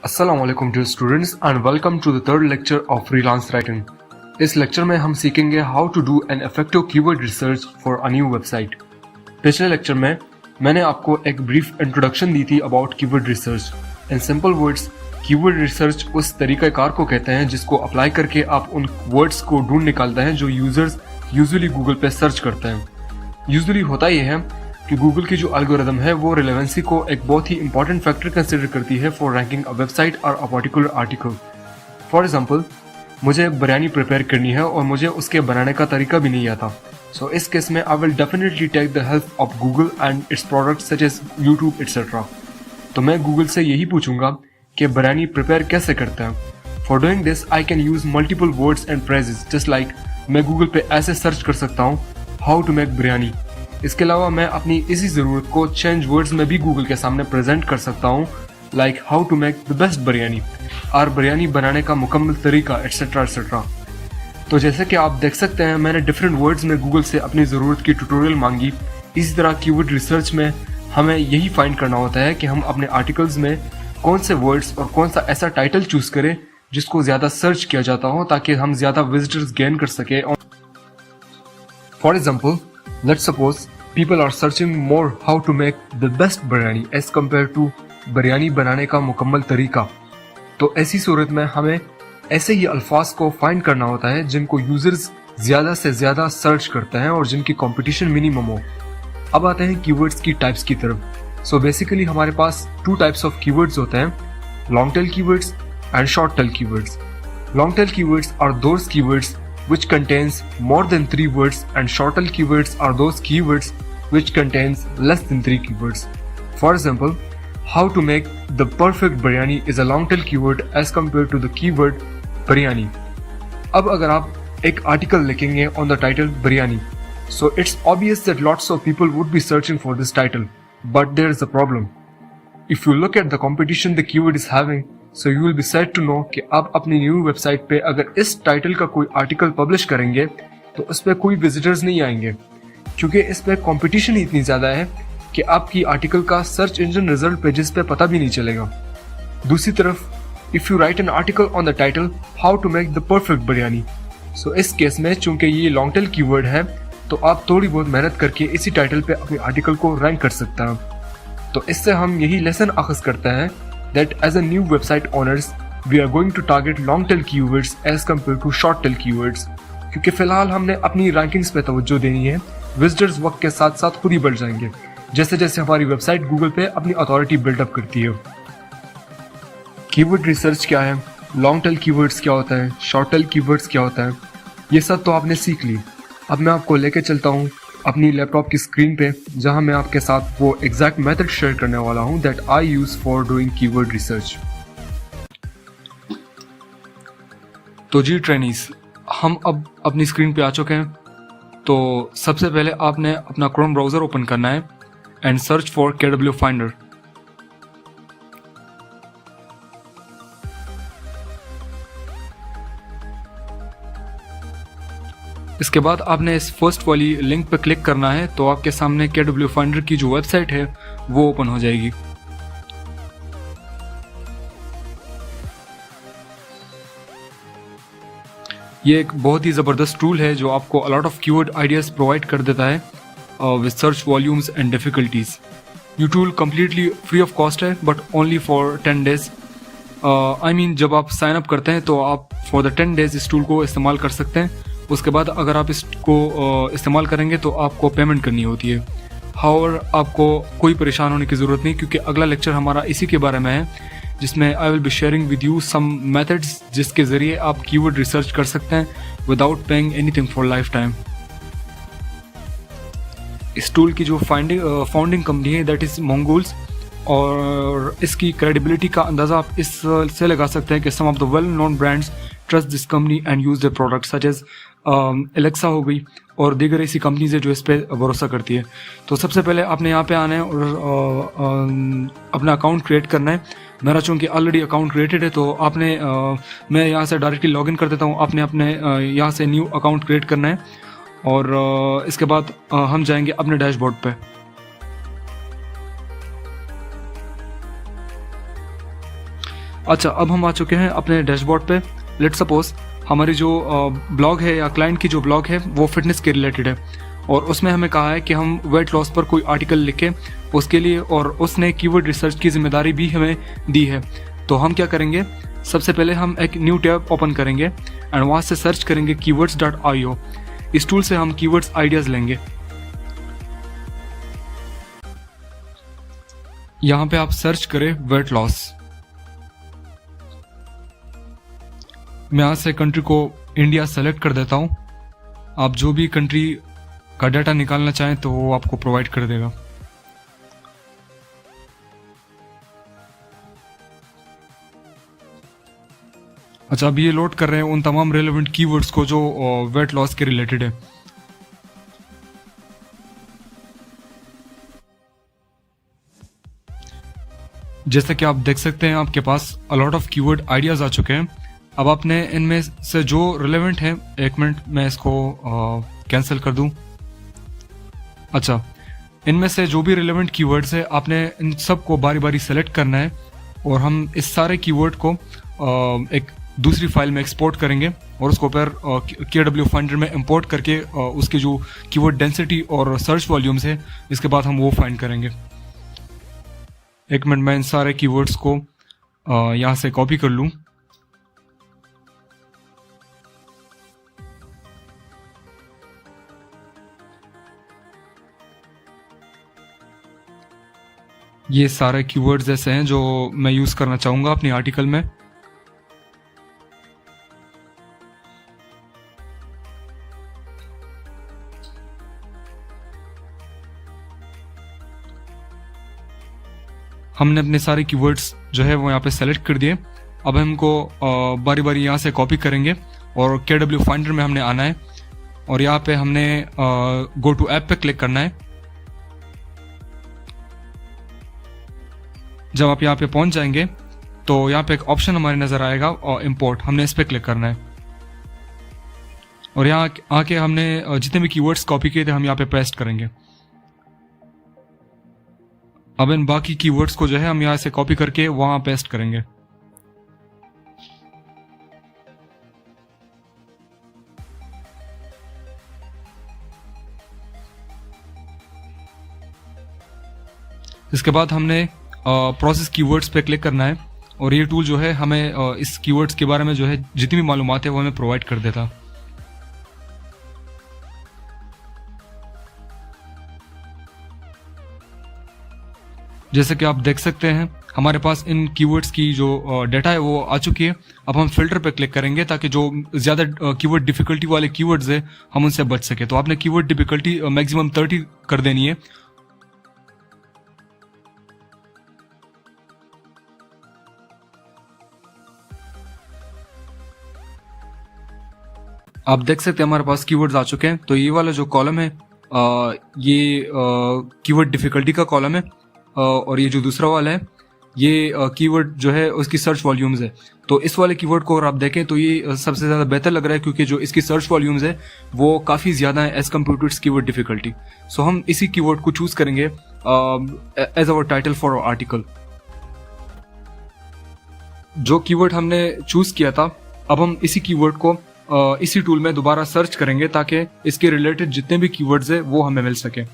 अस्सलाम वालेकुम dear students and welcome to the third lecture of freelance writing. इस lecture में हम सीखेंगे how to do an effective keyword research for a new website. पिछले lecture में मैंने आपको एक ब्रीफ इंट्रोडक्शन दी थी about keyword research. In simple words, keyword research उस तरीक़ाकार को कहते हैं जिसको अप्लाई करके आप उन वर्ड्स को ढूंढ निकालते हैं जो यूजर्स यूजुअली गूगल पे सर्च करते हैं। यूजुअली होता यह है कि गूगल की जो एल्गोरिदम है वो रिलेवेंसी को एक बहुत ही इंपॉर्टेंट फैक्टर कंसिडर करती है फॉर रैंकिंग अ वेबसाइट और a particular article. For example, मुझे बिरयानी प्रिपेयर करनी है और मुझे उसके बनाने का तरीका भी नहीं आता। सो इस केस में I will definitely take the help of Google and its products such as YouTube etcetera. तो मैं गूगल से यही पूछूंगा कि बिरयानी प्रिपेयर कैसे करते हैं। For doing this I can use multiple words and phrases just like मैं गूगल पे ऐसे सर्च कर सकता हूँ हाउ टू मेक बिरयानी। इसके अलावा मैं अपनी इसी ज़रूरत को चेंज वर्ड्स में भी गूगल के सामने प्रेजेंट कर सकता हूँ, like how to make the best biryani और बिरयानी बनाने का मुकम्मल तरीका एटसेट्रा एटसेट्रा। तो जैसे कि आप देख सकते हैं मैंने डिफरेंट वर्ड्स में गूगल से अपनी ज़रूरत की ट्यूटोरियल मांगी। इसी तरह कीवर्ड रिसर्च में हमें यही फाइंड करना होता है कि हम अपने आर्टिकल्स में कौन से वर्ड्स और कौन सा ऐसा टाइटल चूज़ करें जिसको ज़्यादा सर्च किया जाता हो ताकि हम ज़्यादा विजिटर्स गेन कर सकें। For example, let's suppose people are searching more how to make the best biryani as compared to biryani बनाने का मुकम्मल तरीका। तो ऐसी सूरत में हमें ऐसे ही अल्फाज को फाइंड करना होता है जिनको यूजर्स ज़्यादा से ज़्यादा सर्च करते हैं और जिनकी कंपटीशन मिनिमम हो। अब आते हैं कीवर्ड्स की टाइप्स की तरफ। सो बेसिकली हमारे पास टू टाइप्स ऑफ कीवर्ड्स होते हैं, long tail keywords and short tail keywords. Long tail keywords are those keywords which contains more than 3 words and short tail keywords are those keywords which contains less than 3 keywords. For example, how to make the perfect biryani is a long tail keyword as compared to the keyword biryani. अब अगर आप एक article लिखेंगे on the title biryani, so it's obvious that lots of people would be searching for this title, but there is a problem. If you look at the competition the keyword is having, so you will be sad to know कि आप अपनी new website पे अगर इस title का कोई article publish करेंगे तो उस पर कोई विजिटर्स नहीं आएंगे क्योंकि इस पर कंपटीशन ही इतनी ज़्यादा है कि आपकी आर्टिकल का सर्च इंजन रिजल्ट पेजेस पे पता भी नहीं चलेगा। दूसरी तरफ if you write an article on the title how to make the perfect biryani, so इस केस में चूंकि ये लॉन्ग टेल कीवर्ड है तो आप थोड़ी बहुत मेहनत करके इसी टाइटल पे अपने आर्टिकल को रैंक कर सकते हैं। तो इससे हम यही लेसन अखज़ करते हैं that as a new website owners we are going to target long tail keywords as compared to short tail keywords क्योंकि फिलहाल हमने अपनी रैंकिंग्स पे तवज्जो देनी है। विजिटर्स वक्त के साथ साथ खुद ही बढ़ जाएंगे जैसे जैसे हमारी वेबसाइट गूगल पे अपनी अथॉरिटी बिल्डअप करती है। कीवर्ड रिसर्च क्या है, लॉन्ग टेल कीवर्ड्स क्या होता है, शॉर्ट टेल कीवर्ड्स क्या होता है, ये सब तो आपने सीख ली। अब मैं आपको लेके चलता हूँ अपनी लैपटॉप की स्क्रीन पे जहां मैं आपके साथ वो एग्जैक्ट मेथड शेयर करने वाला हूं that I use for doing keyword research. तो जी ट्रेनीज, हम अब अपनी स्क्रीन पे आ चुके हैं। तो सबसे पहले आपने अपना क्रोम ब्राउज़र ओपन करना है and search for KW finder. इसके बाद आपने इस फर्स्ट वाली लिंक पर क्लिक करना है तो आपके सामने KW फाइंडर की जो वेबसाइट है वो ओपन हो जाएगी। ये एक बहुत ही ज़बरदस्त टूल है जो आपको a lot of keyword ideas provide कर देता है with search volumes and difficulties. ये tool completely free of cost है but only for 10 days. I mean जब आप साइन अप करते हैं तो आप फॉर द 10 डेज़ इस टूल को इस्तेमाल कर सकते हैं। उसके बाद अगर आप इसको इस्तेमाल करेंगे तो आपको पेमेंट करनी होती है। हाउएवर आपको कोई परेशान होने की ज़रूरत नहीं क्योंकि अगला लेक्चर हमारा इसी के बारे में है जिसमें I will be sharing with you some methods जिसके ज़रिए आप कीवर्ड रिसर्च कर सकते हैं without paying anything for life time. इस टूल की जो फाउंडिंग कंपनी है दैट इज़ मोंगोल्स और इसकी क्रेडिबिलिटी का अंदाज़ा आप इससे लगा सकते हैं कि some of the well known brands trust this company and use the product such as Alexa हो गई और दीगर ऐसी कंपनीज है जो इस पर भरोसा करती है। तो सबसे पहले आपने यहाँ पे आना है और अपना अकाउंट क्रिएट करना है। मेरा चूँकि ऑलरेडी अकाउंट क्रिएटेड है तो आपने मैं यहाँ से डायरेक्टली लॉगिन कर देता हूँ। आपने अपने यहाँ से न्यू अकाउंट क्रिएट करना है और इसके बाद हम जाएंगे अपने डैशबोर्ड पे। अच्छा, अब हम आ चुके हैं अपने डैशबोर्ड पे। लेट्स सपोज हमारी जो ब्लॉग है या क्लाइंट की जो ब्लॉग है वो फिटनेस के रिलेटेड है, और उसमें हमें कहा है कि हम वेट लॉस पर कोई आर्टिकल लिखें उसके लिए, और उसने कीवर्ड रिसर्च की जिम्मेदारी भी हमें दी है। तो हम क्या करेंगे, सबसे पहले हम एक न्यू टैब ओपन करेंगे एंड वहाँ से सर्च करेंगे keywords.io। इस टूल से हम कीवर्ड्स आइडियाज़ लेंगे। यहाँ पे आप सर्च करें वेट लॉस। मैं यहाँ से कंट्री को इंडिया सेलेक्ट कर देता हूँ। आप जो भी कंट्री का डाटा निकालना चाहें तो वो आपको प्रोवाइड कर देगा। अच्छा, अब ये लोड कर रहे हैं उन तमाम रेलेवेंट कीवर्ड्स को जो वेट लॉस के रिलेटेड है। जैसे कि आप देख सकते हैं आपके पास अलॉट ऑफ कीवर्ड आइडियाज आ चुके हैं। अब आपने इनमें से जो रिलेवेंट है, एक मिनट मैं इसको कैंसिल कर दूं। अच्छा, इनमें से जो भी रिलेवेंट कीवर्ड्स है आपने इन सब को बारी बारी सेलेक्ट करना है, और हम इस सारे कीवर्ड को एक दूसरी फाइल में एक्सपोर्ट करेंगे और उसको फिर KW फाइंडर में इंपोर्ट करके उसके जो कीवर्ड डेंसिटी और सर्च वॉल्यूम्स है, इसके बाद हम वो फाइंड करेंगे। एक मिनट मैं इन सारे कीवर्ड्स को यहाँ से कॉपी कर लूँ। ये सारे कीवर्ड्स ऐसे हैं जो मैं यूज़ करना चाहूँगा अपनी आर्टिकल में। हमने अपने सारे कीवर्ड्स जो है वो यहाँ पे सेलेक्ट कर दिए। अब हमको बारी बारी यहाँ से कॉपी करेंगे और KW फाइंडर में हमने आना है, और यहाँ पे हमने गो टू ऐप पे क्लिक करना है। जब आप यहाँ पे पहुंच जाएंगे तो यहाँ पे एक ऑप्शन हमारे नजर आएगा और इंपोर्ट, हमने इस पे क्लिक करना है, और यहाँ आके हमने जितने भी कीवर्ड्स कॉपी किए थे हम यहाँ पे पेस्ट करेंगे। अब इन बाकी कीवर्ड्स को जो है हम यहाँ से कॉपी करके वहां पेस्ट करेंगे। इसके बाद हमने प्रोसेस कीवर्ड्स पे क्लिक करना है, और ये टूल जो है हमें इस कीवर्ड्स के बारे में जो है जितनी भी मालूमात है वो हमें प्रोवाइड कर देता। जैसे कि आप देख सकते हैं हमारे पास इन कीवर्ड्स की जो डाटा है वो आ चुकी है। अब हम फिल्टर पे क्लिक करेंगे ताकि जो ज़्यादा कीवर्ड डिफिकल्टी वाले कीवर्ड्स है हम उनसे बच सके। तो आपने कीवर्ड डिफिकल्टी मैक्सिमम 30 कर देनी है। आप देख सकते हैं हमारे पास कीवर्ड्स आ चुके हैं। तो ये वाला जो कॉलम है ये कीवर्ड डिफिकल्टी का कॉलम है, और ये जो दूसरा वाला है ये कीवर्ड जो है उसकी सर्च वॉल्यूम्स है। तो इस वाले कीवर्ड को अगर आप देखें तो ये सबसे ज़्यादा बेहतर लग रहा है, क्योंकि जो इसकी सर्च वॉल्यूम्स है वो काफ़ी ज़्यादा है as compare to its keyword difficulty. So हम इसी कीवर्ड को चूज करेंगे as our title for our article. जो कीवर्ड हमने चूज किया था, अब हम इसी कीवर्ड को इसी टूल में दोबारा सर्च करेंगे ताकि इसके रिलेटेड जितने भी कीवर्ड्स है वो हमें मिल सके।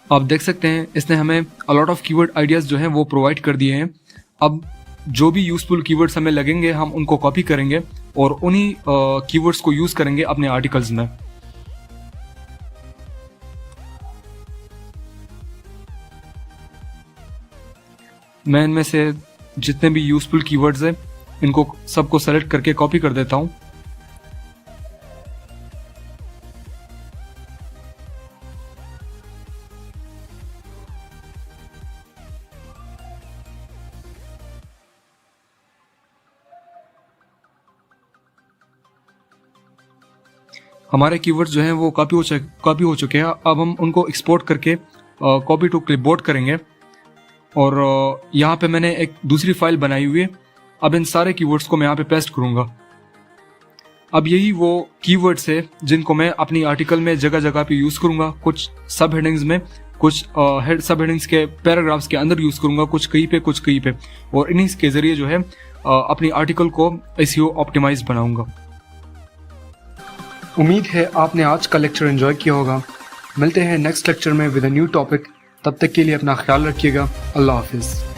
आप देख सकते हैं इसने हमें अलॉट ऑफ कीवर्ड आइडियाज जो हैं वो प्रोवाइड कर दिए हैं। अब जो भी यूजफुल कीवर्ड्स हमें लगेंगे हम उनको कॉपी करेंगे और उन्हीं कीवर्ड्स को यूज करेंगे अपने आर्टिकल्स में। मैं इनमें से जितने भी यूजफुल कीवर्ड्स हैं इनको सबको सेलेक्ट करके कॉपी कर देता हूं। हमारे कीवर्ड्स जो हैं वो कॉपी हो चुके हैं। अब हम उनको एक्सपोर्ट करके कॉपी टू क्लिपबोर्ड करेंगे, और यहाँ पे मैंने एक दूसरी फाइल बनाई हुई है। अब इन सारे कीवर्ड्स को मैं यहाँ पे पेस्ट करूँगा। अब यही वो कीवर्ड्स है जिनको मैं अपनी आर्टिकल में जगह जगह पे यूज़ करूँगा, कुछ सब हेडिंग्स में कुछ हेड सब हेडिंग्स के पैराग्राफ्स के अंदर यूज़ करूँगा, कुछ कहीं पे, और इन्हीं के ज़रिए जो है अपनी आर्टिकल को SEO ऑप्टिमाइज बनाऊँगा। उम्मीद है आपने आज का लेक्चर एंजॉय किया होगा। मिलते हैं नेक्स्ट लेक्चर में विद अ न्यू टॉपिक। तब तक के लिए अपना ख्याल रखिएगा। अल्लाह हाफिज़।